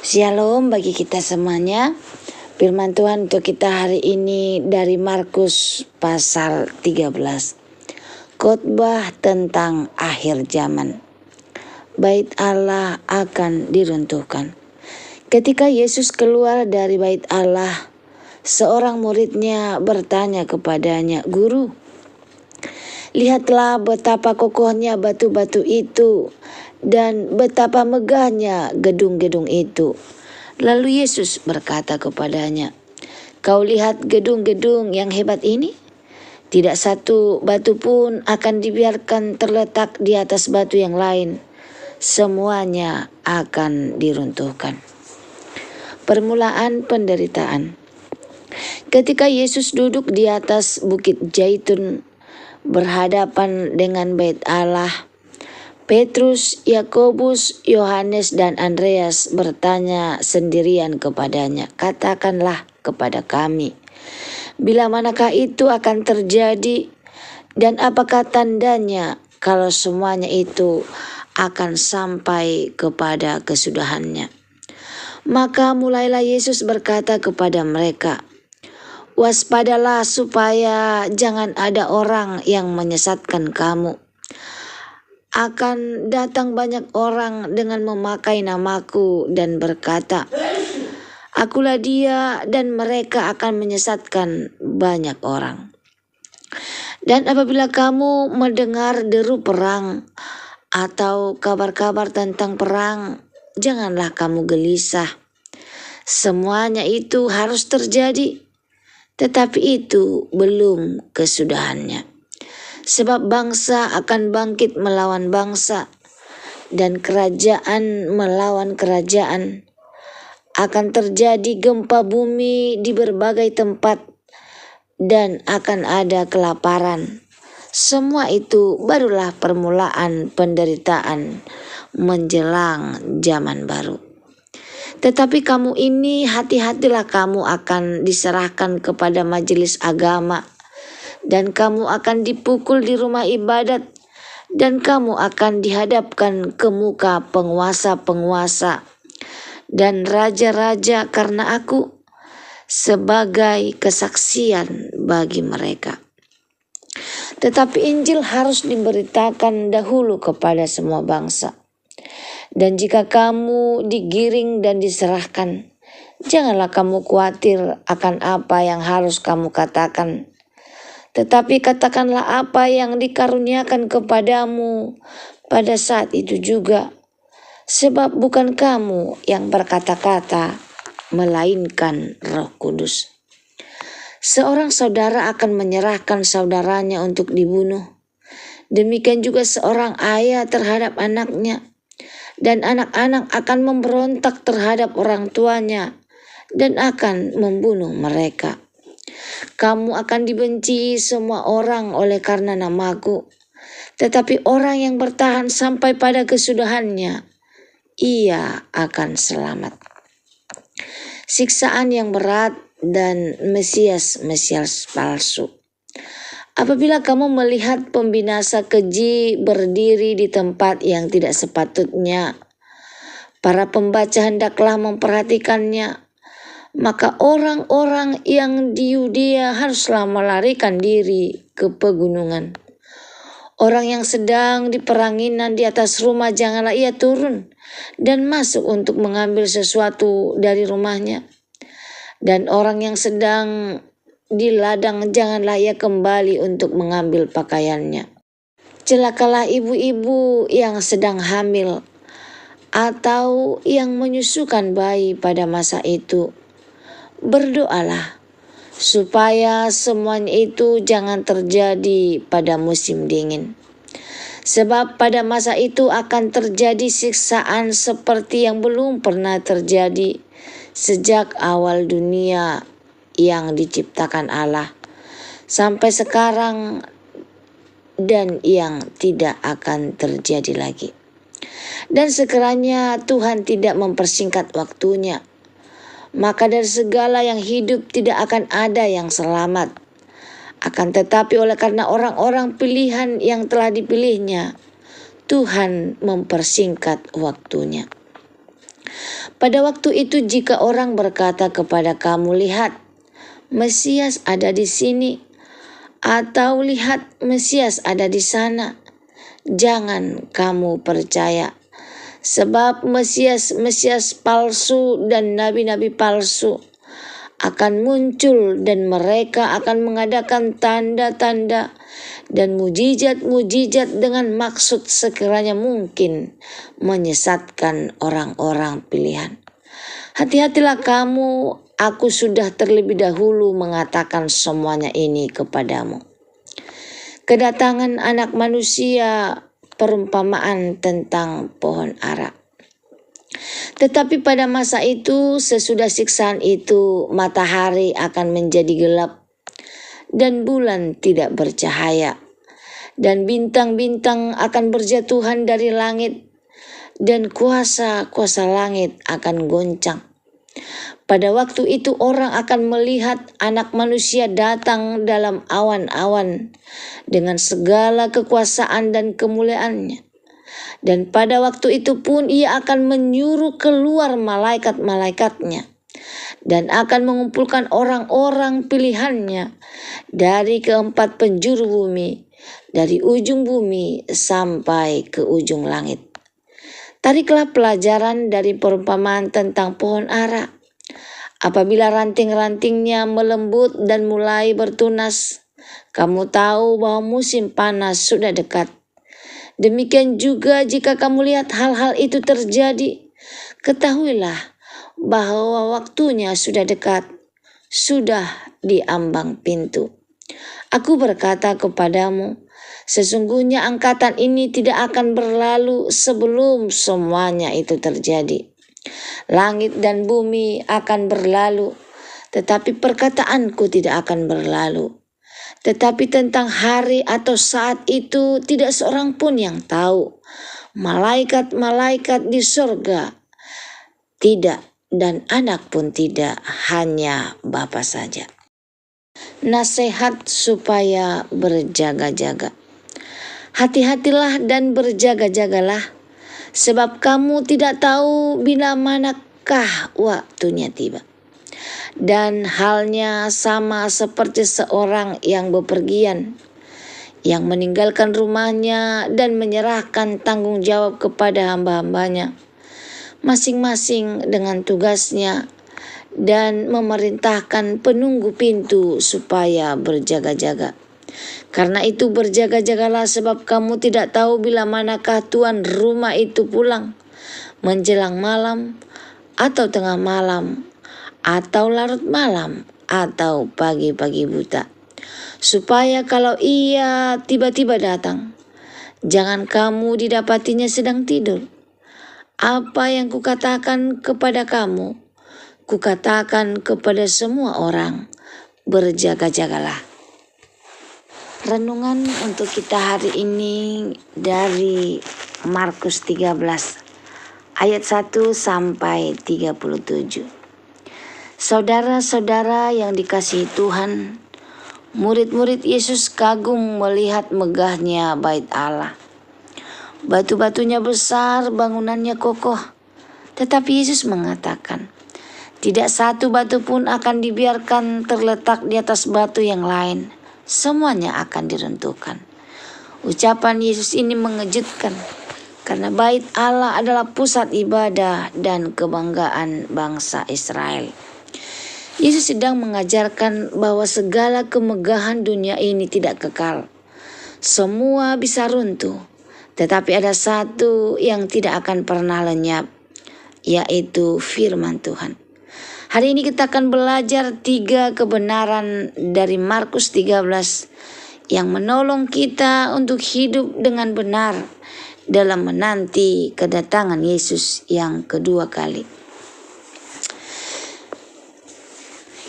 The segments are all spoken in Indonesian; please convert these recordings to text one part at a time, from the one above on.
Shalom bagi kita semuanya. Firman Tuhan untuk kita hari ini dari Markus pasal 13. Khotbah tentang akhir zaman. Bait Allah akan diruntuhkan. Ketika Yesus keluar dari bait Allah, seorang muridnya bertanya kepadanya, "Guru, lihatlah betapa kokohnya batu-batu itu dan betapa megahnya gedung-gedung itu." Lalu Yesus berkata kepadanya, "Kau lihat gedung-gedung yang hebat ini? Tidak satu batu pun akan dibiarkan terletak di atas batu yang lain. Semuanya akan diruntuhkan." Permulaan penderitaan. Ketika Yesus duduk di atas bukit Zaitun berhadapan dengan bait Allah, Petrus, Yakobus, Yohanes, dan Andreas bertanya sendirian kepadanya, "Katakanlah kepada kami, bila manakah itu akan terjadi dan apakah tandanya kalau semuanya itu akan sampai kepada kesudahannya?" Maka mulailah Yesus berkata kepada mereka, "Waspadalah supaya jangan ada orang yang menyesatkan kamu. Akan datang banyak orang dengan memakai namaku dan berkata, 'Akulah dia,' dan mereka akan menyesatkan banyak orang. Dan apabila kamu mendengar deru perang atau kabar-kabar tentang perang, janganlah kamu gelisah. Semuanya itu harus terjadi, tetapi itu belum kesudahannya. Sebab bangsa akan bangkit melawan bangsa, dan kerajaan melawan kerajaan. Akan terjadi gempa bumi di berbagai tempat, dan akan ada kelaparan. Semua itu barulah permulaan penderitaan menjelang zaman baru. Tetapi kamu ini hati-hatilah, kamu akan diserahkan kepada majelis agama, dan kamu akan dipukul di rumah ibadat, dan kamu akan dihadapkan ke muka penguasa-penguasa dan raja-raja karena aku, sebagai kesaksian bagi mereka. Tetapi Injil harus diberitakan dahulu kepada semua bangsa. Dan jika kamu digiring dan diserahkan, janganlah kamu khawatir akan apa yang harus kamu katakan. Tetapi katakanlah apa yang dikaruniakan kepadamu pada saat itu juga. Sebab bukan kamu yang berkata-kata, melainkan Roh Kudus. Seorang saudara akan menyerahkan saudaranya untuk dibunuh. Demikian juga seorang ayah terhadap anaknya. Dan anak-anak akan memberontak terhadap orang tuanya dan akan membunuh mereka. Kamu akan dibenci semua orang oleh karena namaku. Tetapi orang yang bertahan sampai pada kesudahannya, ia akan selamat. Siksaan yang berat dan Mesias palsu. Apabila kamu melihat pembinasa keji berdiri di tempat yang tidak sepatutnya, para pembaca hendaklah memperhatikannya. Maka orang-orang yang di Yudea haruslah melarikan diri ke pegunungan. Orang yang sedang di peranginan di atas rumah, janganlah ia turun dan masuk untuk mengambil sesuatu dari rumahnya. Dan orang yang sedang di ladang, janganlah ia kembali untuk mengambil pakaiannya. Celakalah ibu-ibu yang sedang hamil atau yang menyusukan bayi pada masa itu. Berdoalah supaya semuanya itu jangan terjadi pada musim dingin. Sebab pada masa itu akan terjadi siksaan seperti yang belum pernah terjadi sejak awal dunia yang diciptakan Allah sampai sekarang, dan yang tidak akan terjadi lagi. Dan sekiranya Tuhan tidak mempersingkat waktunya, maka dari segala yang hidup tidak akan ada yang selamat. Akan tetapi oleh karena orang-orang pilihan yang telah dipilihnya, Tuhan mempersingkat waktunya. Pada waktu itu jika orang berkata kepada kamu, lihat, Mesias ada di sini, atau lihat, Mesias ada di sana, jangan kamu percaya. Sebab Mesias palsu dan nabi-nabi palsu akan muncul dan mereka akan mengadakan tanda-tanda dan mujizat-mujizat dengan maksud sekiranya mungkin menyesatkan orang-orang pilihan. Hati-hatilah kamu, aku sudah terlebih dahulu mengatakan semuanya ini kepadamu. Kedatangan anak manusia, perumpamaan tentang pohon ara. Tetapi pada masa itu, sesudah siksaan itu, matahari akan menjadi gelap dan bulan tidak bercahaya, dan bintang-bintang akan berjatuhan dari langit, dan kuasa-kuasa langit akan goncang. Pada waktu itu orang akan melihat anak manusia datang dalam awan-awan dengan segala kekuasaan dan kemuliaannya. Dan pada waktu itu pun ia akan menyuruh keluar malaikat-malaikatnya dan akan mengumpulkan orang-orang pilihannya dari keempat penjuru bumi, dari ujung bumi sampai ke ujung langit. Tariklah pelajaran dari perumpamaan tentang pohon ara. Apabila ranting-rantingnya melembut dan mulai bertunas, kamu tahu bahwa musim panas sudah dekat. Demikian juga jika kamu lihat hal-hal itu terjadi, ketahuilah bahwa waktunya sudah dekat, sudah di ambang pintu. Aku berkata kepadamu, sesungguhnya angkatan ini tidak akan berlalu sebelum semuanya itu terjadi. Langit dan bumi akan berlalu, tetapi perkataanku tidak akan berlalu. Tetapi tentang hari atau saat itu tidak seorang pun yang tahu. Malaikat-malaikat di surga tidak, dan anak pun tidak, hanya Bapa saja. Nasihat supaya berjaga-jaga. Hati-hatilah dan berjaga-jagalah, sebab kamu tidak tahu bila manakah waktunya tiba. Dan halnya sama seperti seorang yang bepergian, yang meninggalkan rumahnya dan menyerahkan tanggung jawab kepada hamba-hambanya, masing-masing dengan tugasnya, dan memerintahkan penunggu pintu supaya berjaga-jaga. Karena itu berjaga-jagalah, sebab kamu tidak tahu bila manakah tuan rumah itu pulang, menjelang malam, atau tengah malam, atau larut malam, atau pagi-pagi buta. Supaya kalau ia tiba-tiba datang, jangan kamu didapatinya sedang tidur. Apa yang kukatakan kepada kamu, kukatakan kepada semua orang, berjaga-jagalah. Renungan untuk kita hari ini dari Markus 13 ayat 1 sampai 37. Saudara-saudara yang dikasihi Tuhan, murid-murid Yesus kagum melihat megahnya bait Allah. Batu-batunya besar, bangunannya kokoh. Tetapi Yesus mengatakan, tidak satu batu pun akan dibiarkan terletak di atas batu yang lain. Semuanya akan diruntuhkan. Ucapan Yesus ini mengejutkan, karena bait Allah adalah pusat ibadah dan kebanggaan bangsa Israel. Yesus sedang mengajarkan bahwa segala kemegahan dunia ini tidak kekal. Semua bisa runtuh, tetapi ada satu yang tidak akan pernah lenyap, yaitu firman Tuhan. Hari ini kita akan belajar 3 kebenaran dari Markus 13 yang menolong kita untuk hidup dengan benar dalam menanti kedatangan Yesus yang kedua kali.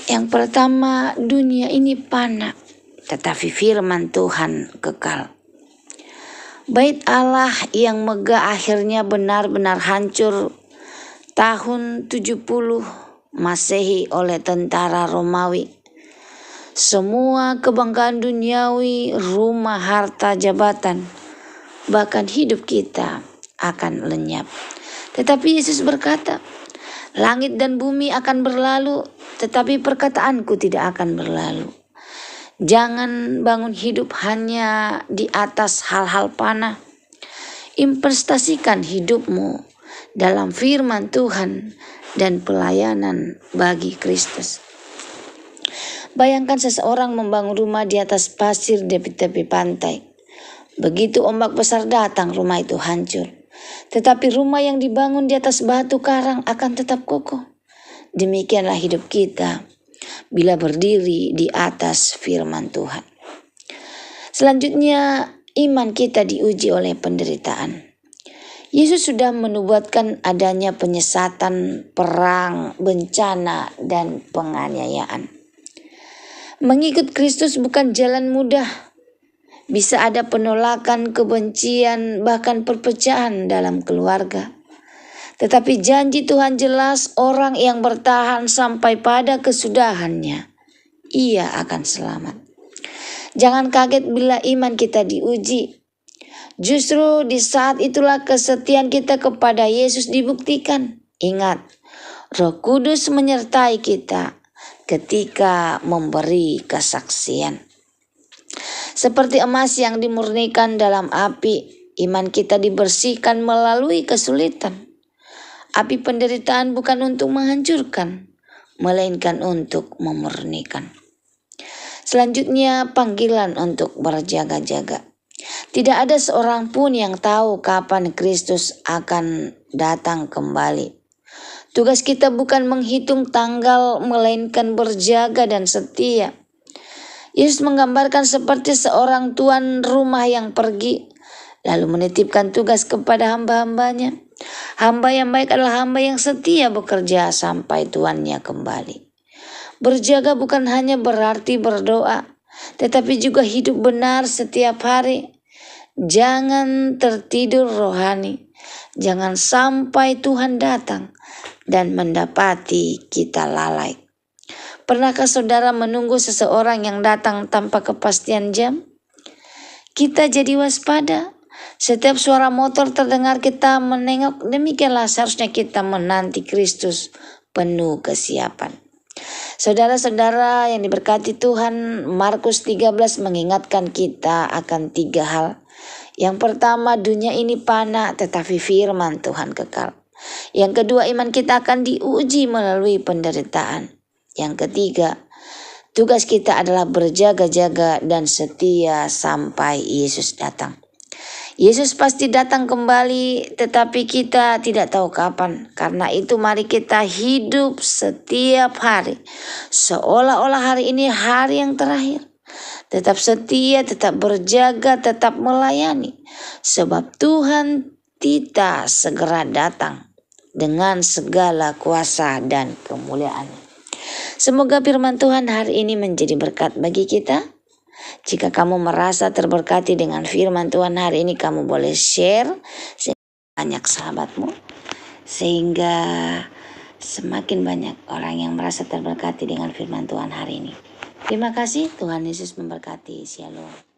Yang pertama, dunia ini fana, tetapi firman Tuhan kekal. Bait Allah yang megah akhirnya benar-benar hancur tahun 70 Masehi oleh tentara Romawi. Semua kebanggaan duniawi, rumah, harta, jabatan, bahkan hidup kita akan lenyap. Tetapi Yesus berkata, Langit dan bumi akan berlalu, tetapi perkataanku tidak akan berlalu. Jangan bangun hidup hanya di atas hal-hal panah. Investasikan hidupmu dalam firman Tuhan dan pelayanan bagi Kristus. Bayangkan seseorang membangun rumah di atas pasir di tepi pantai. Begitu ombak besar datang, rumah itu hancur. Tetapi rumah yang dibangun di atas batu karang akan tetap kokoh. Demikianlah hidup kita bila berdiri di atas firman Tuhan. Selanjutnya, iman kita diuji oleh penderitaan. Yesus sudah menubuatkan adanya penyesatan, perang, bencana, dan penganiayaan. Mengikut Kristus bukan jalan mudah. Bisa ada penolakan, kebencian, bahkan perpecahan dalam keluarga. Tetapi janji Tuhan jelas, orang yang bertahan sampai pada kesudahannya, ia akan selamat. Jangan kaget bila iman kita diuji. Justru di saat itulah kesetiaan kita kepada Yesus dibuktikan. Ingat, Roh Kudus menyertai kita ketika memberi kesaksian. Seperti emas yang dimurnikan dalam api, iman kita dibersihkan melalui kesulitan. Api penderitaan bukan untuk menghancurkan, melainkan untuk memurnikan. Selanjutnya, panggilan untuk berjaga-jaga. Tidak ada seorang pun yang tahu kapan Kristus akan datang kembali. Tugas kita bukan menghitung tanggal, melainkan berjaga dan setia. Yesus menggambarkan seperti seorang tuan rumah yang pergi, lalu menitipkan tugas kepada hamba-hambanya. Hamba yang baik adalah hamba yang setia bekerja sampai tuannya kembali. Berjaga bukan hanya berarti berdoa, tetapi juga hidup benar setiap hari. Jangan tertidur rohani. Jangan sampai Tuhan datang dan mendapati kita lalai. Pernahkah saudara menunggu seseorang yang datang tanpa kepastian jam? Kita jadi waspada. Setiap suara motor terdengar kita menengok. Demikianlah seharusnya kita menanti Kristus penuh kesiapan. Saudara-saudara yang diberkati Tuhan, Markus 13 mengingatkan kita akan 3 hal. Yang pertama, dunia ini fana, tetapi firman Tuhan kekal. Yang kedua, iman kita akan diuji melalui penderitaan. Yang ketiga, tugas kita adalah berjaga-jaga dan setia sampai Yesus datang. Yesus pasti datang kembali, tetapi kita tidak tahu kapan. Karena itu mari kita hidup setiap hari, seolah-olah hari ini hari yang terakhir. Tetap setia, tetap berjaga, tetap melayani. Sebab Tuhan kita segera datang dengan segala kuasa dan kemuliaan. Semoga firman Tuhan hari ini menjadi berkat bagi kita. Jika kamu merasa terberkati dengan firman Tuhan hari ini, kamu boleh share banyak sahabatmu, sehingga semakin banyak orang yang merasa terberkati dengan firman Tuhan hari ini. Terima kasih, Tuhan Yesus memberkati. Shalom.